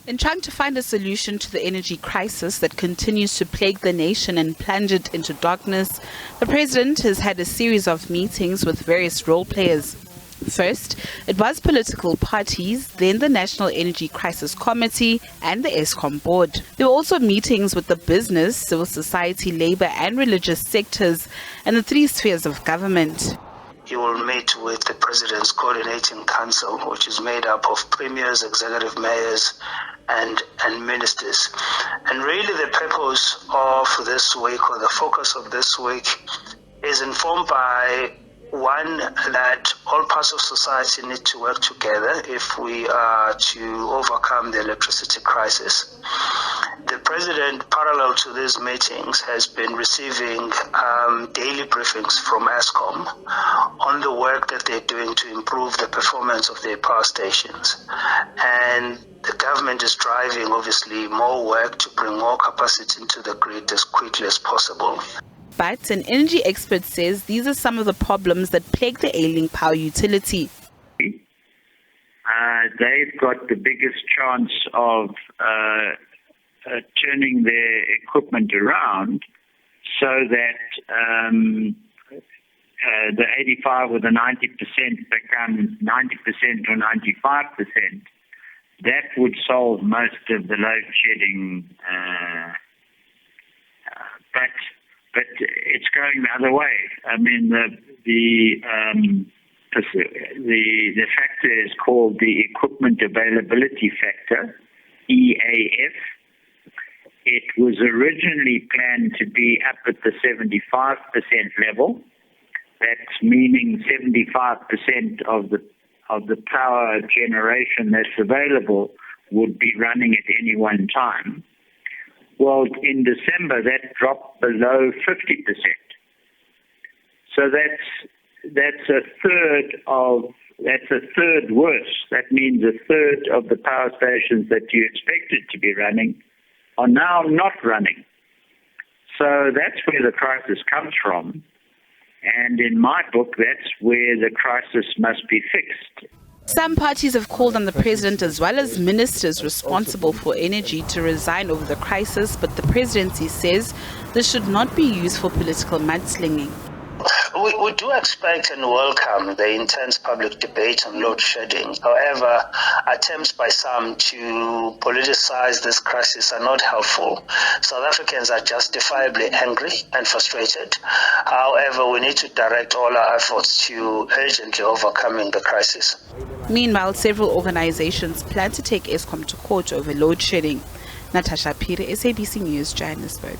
In trying to find a solution to the energy crisis that continues to plague the nation and plunge it into darkness, the president has had a series of meetings with various role players. First, it was political parties, then the National Energy Crisis Committee and the ESCOM board. There were also meetings with the business, civil society, labor and religious sectors and the three spheres of government. You will meet with the President's Coordinating Council, which is made up of premiers, executive mayors, and ministers. And really the purpose of this week, or the focus of this week, is informed by one, that all parts of society need to work together if we are to overcome the electricity crisis. The President, parallel to these meetings, has been receiving daily briefings from ESCOM on the work that they're doing to improve the performance of their power stations. And the government is driving, obviously, more work to bring more capacity into the grid as quickly as possible. But an energy expert says these are some of the problems that plague the ailing power utility. They've got the biggest chance of turning their equipment around so that the 85 or the 90% becomes 90% or 95%. That would solve most of the load shedding, but it's going the other way. I mean, the factor is called the Equipment Availability Factor, EAF. It was originally planned to be up at the 75% level. That's meaning 75% of the power generation that's available would be running at any one time. Well, in December, that dropped below 50%. So that's a third worse. That means a third of the power stations that you expected to be running are now not running. So that's where the crisis comes from. And in my book, that's where the crisis must be fixed. Some parties have called on the president as well as ministers responsible for energy to resign over the crisis, but the presidency says this should not be used for political mudslinging. We do expect and welcome the intense public debate on load shedding. However, attempts by some to politicize this crisis are not helpful. South Africans are justifiably angry and frustrated. However, we need to direct all our efforts to urgently overcoming the crisis. Meanwhile, several organizations plan to take ESCOM to court over load shedding. Natasha, Phiri, SABC News, Johannesburg.